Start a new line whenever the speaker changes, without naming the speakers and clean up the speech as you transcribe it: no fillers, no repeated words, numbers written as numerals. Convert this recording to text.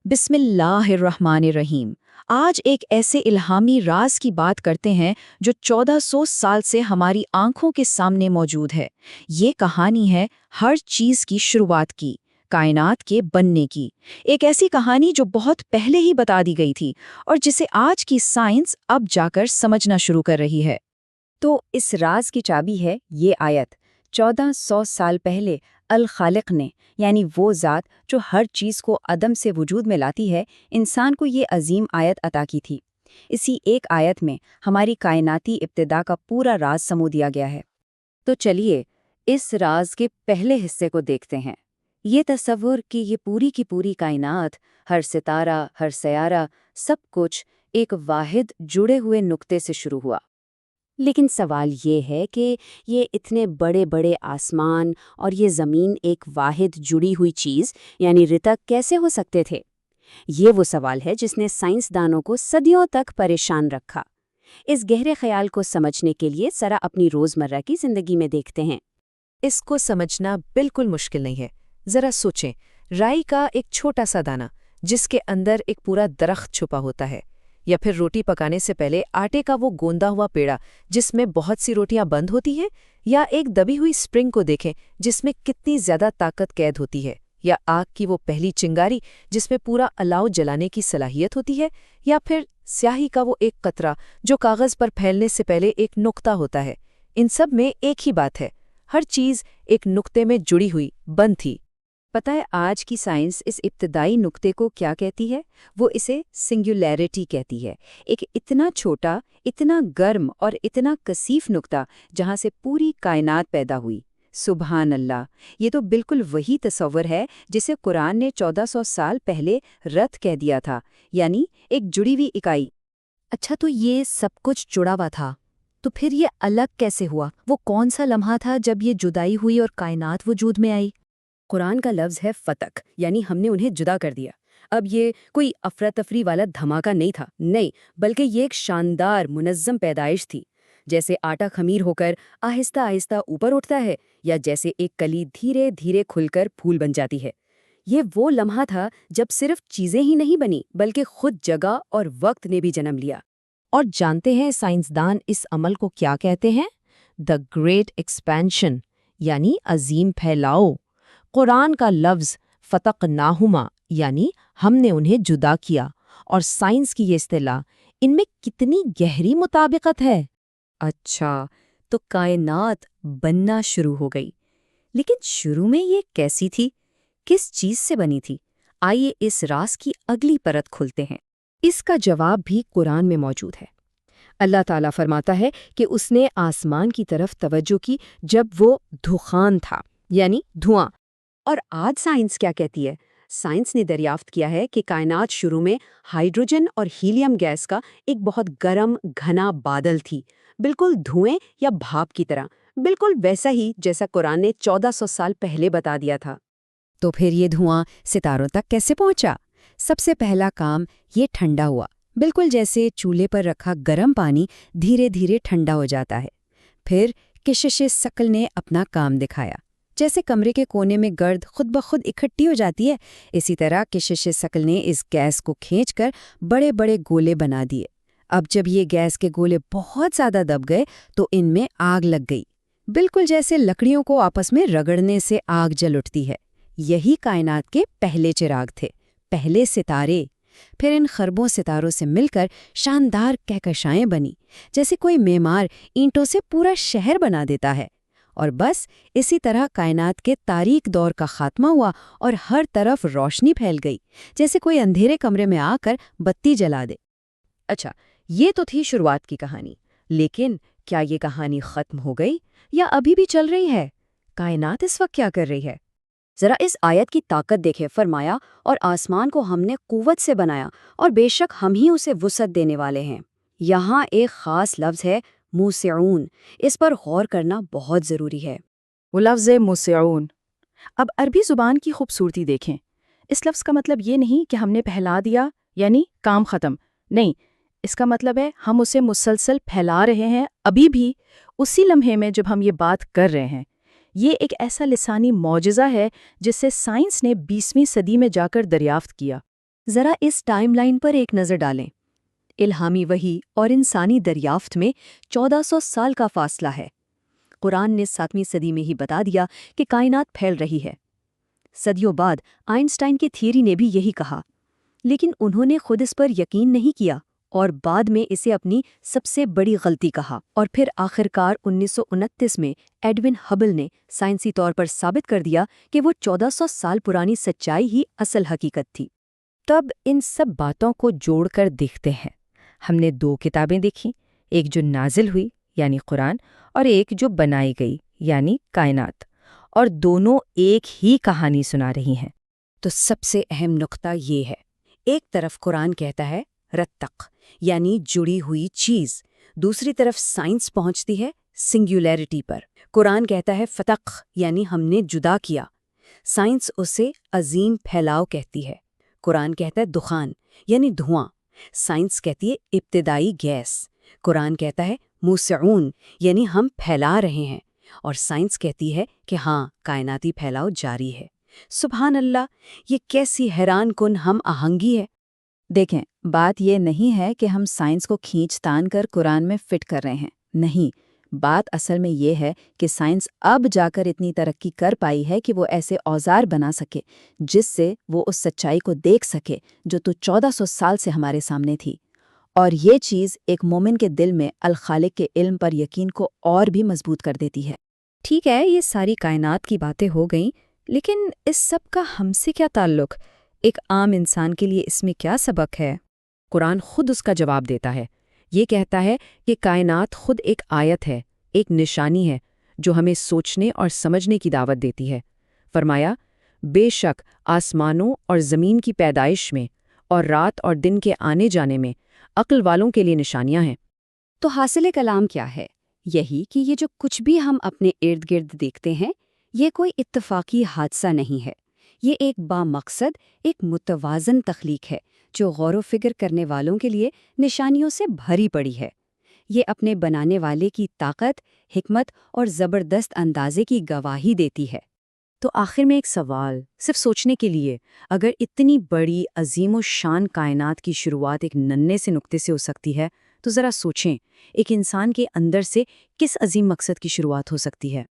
بسم اللہ الرحمن الرحیم۔ آج ایک ایسے الہامی راز کی بات کرتے ہیں جو 1400 سال سے ہماری آنکھوں کے سامنے موجود ہے۔ یہ کہانی ہے ہر چیز کی شروعات کی، کائنات کے بننے کی۔ ایک ایسی کہانی جو بہت پہلے ہی بتا دی گئی تھی اور جسے آج کی سائنس اب جا کر سمجھنا شروع کر رہی ہے۔
تو اس راز کی چابی ہے یہ آیت۔ 1400 سال پہلے الخالق نے، یعنی وہ ذات جو ہر چیز کو عدم سے وجود میں لاتی ہے، انسان کو یہ عظیم آیت عطا کی تھی۔ اسی ایک آیت میں ہماری کائناتی ابتدا کا پورا راز سمو دیا گیا ہے۔ تو چلیے اس راز کے پہلے حصے کو دیکھتے ہیں۔ یہ تصور کہ یہ پوری کی پوری کائنات، ہر ستارہ، ہر سیارہ، سب کچھ ایک واحد جڑے ہوئے نقطے سے شروع ہوا۔ لیکن سوال یہ ہے کہ یہ اتنے بڑے بڑے آسمان اور یہ زمین ایک واحد جڑی ہوئی چیز یعنی رتک کیسے ہو سکتے تھے؟ یہ وہ سوال ہے جس نے سائنسدانوں کو صدیوں تک پریشان رکھا۔ اس گہرے خیال کو سمجھنے کے لیے ذرا اپنی روزمرہ کی زندگی میں دیکھتے ہیں۔
اس کو سمجھنا بالکل مشکل نہیں ہے۔ ذرا سوچیں، رائی کا ایک چھوٹا سا دانہ جس کے اندر ایک پورا درخت چھپا ہوتا ہے، یا پھر روٹی پکانے سے پہلے آٹے کا وہ گوندا ہوا پیڑا جس میں بہت سی روٹیاں بند ہوتی ہیں، یا ایک دبی ہوئی سپرنگ کو دیکھیں جس میں کتنی زیادہ طاقت قید ہوتی ہے، یا آگ کی وہ پہلی چنگاری جس میں پورا الاؤ جلانے کی صلاحیت ہوتی ہے، یا پھر سیاہی کا وہ ایک قطرہ جو کاغذ پر پھیلنے سے پہلے ایک نقطہ ہوتا ہے۔ ان سب میں ایک ہی بات ہے، ہر چیز ایک نقطے میں جڑی ہوئی بند تھی۔
پتہ ہے آج کی سائنس اس ابتدائی نقطے کو کیا کہتی ہے؟ وہ اسے سنگولیرٹی کہتی ہے۔ ایک اتنا چھوٹا، اتنا گرم اور اتنا کثیف نقطہ جہاں سے پوری کائنات پیدا ہوئی۔ سبحان اللہ! یہ تو بالکل وہی تصور ہے جسے قرآن نے 1400 سال پہلے رت کہہ دیا تھا، یعنی ایک جڑی ہوئی اکائی۔
اچھا، تو یہ سب کچھ جڑا ہوا تھا، تو پھر یہ الگ کیسے ہوا؟ وہ کون سا لمحہ تھا جب یہ جدائی ہوئی اور کائنات وجود میں آئی؟
قرآن کا لفظ ہے فتق، یعنی ہم نے انہیں جدا کر دیا۔ اب یہ کوئی افراتفری والا دھماکہ نہیں تھا، نہیں، بلکہ یہ ایک شاندار منظم پیدائش تھی۔ جیسے آٹا خمیر ہو کر آہستہ آہستہ اوپر اٹھتا ہے، یا جیسے ایک کلی دھیرے دھیرے کھل کر پھول بن جاتی ہے۔ یہ وہ لمحہ تھا جب صرف چیزیں ہی نہیں بنی بلکہ خود جگہ اور وقت نے بھی جنم لیا۔
اور جانتے ہیں سائنسدان اس عمل کو کیا کہتے ہیں؟ دی گریٹ ایکسپینشن، یعنی عظیم پھیلاؤ۔ قرآن کا لفظ فتقناہما یعنی ہم نے انہیں جدا کیا، اور سائنس کی یہ اصطلاح ان میں کتنی گہری مطابقت ہے۔
اچھا، تو کائنات بننا شروع ہو گئی، لیکن شروع میں یہ کیسی تھی؟ کس چیز سے بنی تھی؟ آئیے اس راز کی اگلی پرت کھلتے ہیں۔ اس کا جواب بھی قرآن میں موجود ہے۔ اللہ تعالیٰ فرماتا ہے کہ اس نے آسمان کی طرف توجہ کی جب وہ دخان تھا، یعنی دھواں۔ اور آج سائنس کیا کہتی ہے؟ سائنس نے دریافت کیا ہے کہ کائنات شروع میں ہائیڈروجن اور ہیلیم گیس کا ایک بہت گرم گھنا بادل تھی، بالکل دھوئیں یا بھاپ کی طرح، بالکل ویسا ہی جیسا قرآن نے 1400 سال پہلے بتا دیا تھا۔ تو پھر یہ دھواں ستاروں تک کیسے پہنچا؟ سب سے پہلا کام یہ ٹھنڈا ہوا، بالکل جیسے چولہے پر رکھا گرم پانی دھیرے دھیرے ٹھنڈا ہو جاتا ہے۔ پھر کشش ثقل نے اپنا کام دکھایا۔ جیسے کمرے کے کونے میں گرد خود بخود اکٹھی ہو جاتی ہے، اسی طرح کشش ثقل نے اس گیس کو کھینچ کر بڑے بڑے گولے بنا دیے۔ اب جب یہ گیس کے گولے بہت زیادہ دب گئے تو ان میں آگ لگ گئی، بالکل جیسے لکڑیوں کو آپس میں رگڑنے سے آگ جل اٹھتی ہے۔ یہی کائنات کے پہلے چراغ تھے، پہلے ستارے۔ پھر ان خربوں ستاروں سے مل کر شاندار کہکشائیں بنی، جیسے کوئی معمار اینٹوں سے پورا شہر بنا دیتا ہے۔ اور بس اسی طرح کائنات کے تاریک دور کا خاتمہ ہوا اور ہر طرف روشنی پھیل گئی، جیسے کوئی اندھیرے کمرے میں آ کر بتی جلا دے۔ اچھا، یہ تو تھی شروعات کی کہانی، لیکن کیا یہ کہانی ختم ہو گئی یا ابھی بھی چل رہی ہے؟ کائنات اس وقت کیا کر رہی ہے؟ ذرا اس آیت کی طاقت دیکھیں۔ فرمایا، اور آسمان کو ہم نے قوت سے بنایا اور بے شک ہم ہی اسے وسعت دینے والے ہیں۔ یہاں ایک خاص لفظ ہے موسعون، اس پر غور کرنا بہت ضروری ہے۔
وہ لفظ موسعون۔ اب عربی زبان کی خوبصورتی دیکھیں۔ اس لفظ کا مطلب یہ نہیں کہ ہم نے پھیلا دیا یعنی کام ختم، نہیں، اس کا مطلب ہے ہم اسے مسلسل پھیلا رہے ہیں، ابھی بھی اسی لمحے میں جب ہم یہ بات کر رہے ہیں۔ یہ ایک ایسا لسانی معجزہ ہے جس سے سائنس نے 20ویں صدی میں جا کر دریافت کیا۔
ذرا اس ٹائم لائن پر ایک نظر ڈالیں۔ الہامی وحی اور انسانی دریافت میں 1400 سال کا فاصلہ ہے۔ قرآن نے 7ویں صدی میں ہی بتا دیا کہ کائنات پھیل رہی ہے۔ صدیوں بعد آئنسٹائن کی تھیوری نے بھی یہی کہا، لیکن انہوں نے خود اس پر یقین نہیں کیا اور بعد میں اسے اپنی سب سے بڑی غلطی کہا، اور پھر آخرکار 1929 میں ایڈون ہبل نے سائنسی طور پر ثابت کر دیا کہ وہ 1400 سال پرانی سچائی ہی اصل حقیقت تھی۔
تب ان سب باتوں کو جوڑ کر دیکھتے ہیں۔ ہم نے 2 کتابیں دیکھیں، ایک جو نازل ہوئی یعنی قرآن، اور ایک جو بنائی گئی یعنی کائنات، اور دونوں ایک ہی کہانی سنا رہی ہیں۔
تو سب سے اہم نقطہ یہ ہے، ایک طرف قرآن کہتا ہے رتق یعنی جڑی ہوئی چیز، دوسری طرف سائنس پہنچتی ہے سنگولیرٹی پر۔ قرآن کہتا ہے فتق یعنی ہم نے جدا کیا، سائنس اسے عظیم پھیلاؤ کہتی ہے۔ قرآن کہتا ہے دخان یعنی دھواں، سائنس کہتی ہے ابتدائی گیس۔ قرآن کہتا ہے موسعون یعنی ہم پھیلا رہے ہیں، اور سائنس کہتی ہے کہ ہاں کائناتی پھیلاؤ جاری ہے۔ سبحان اللہ، یہ کیسی حیران کن ہم آہنگی ہے۔ دیکھیں، بات یہ نہیں ہے کہ ہم سائنس کو کھینچ تان کر قرآن میں فٹ کر رہے ہیں، نہیں، بات اصل میں یہ ہے کہ سائنس اب جا کر اتنی ترقی کر پائی ہے کہ وہ ایسے اوزار بنا سکے جس سے وہ اس سچائی کو دیکھ سکے جو تو 1400 سال سے ہمارے سامنے تھی، اور یہ چیز ایک مومن کے دل میں الخالق کے علم پر یقین کو اور بھی مضبوط کر دیتی ہے۔
ٹھیک ہے، یہ ساری کائنات کی باتیں ہو گئیں، لیکن اس سب کا ہم سے کیا تعلق؟ ایک عام انسان کے لیے اس میں کیا سبق ہے؟
قرآن خود اس کا جواب دیتا ہے۔ یہ کہتا ہے کہ کائنات خود ایک آیت ہے، ایک نشانی ہے جو ہمیں سوچنے اور سمجھنے کی دعوت دیتی ہے۔ فرمایا، بے شک آسمانوں اور زمین کی پیدائش میں اور رات اور دن کے آنے جانے میں عقل والوں کے لیے نشانیاں ہیں۔
تو حاصل کلام کیا ہے؟ یہی کہ یہ جو کچھ بھی ہم اپنے ارد گرد دیکھتے ہیں، یہ کوئی اتفاقی حادثہ نہیں ہے، یہ ایک بامقصد، ایک متوازن تخلیق ہے جو غور و فکر کرنے والوں کے لیے نشانیوں سے بھری پڑی ہے۔ یہ اپنے بنانے والے کی طاقت، حکمت اور زبردست اندازے کی گواہی دیتی ہے۔
تو آخر میں ایک سوال صرف سوچنے کے لیے، اگر اتنی بڑی عظیم و شان کائنات کی شروعات ایک ننھے سے نقطے سے ہو سکتی ہے، تو ذرا سوچیں ایک انسان کے اندر سے کس عظیم مقصد کی شروعات ہو سکتی ہے۔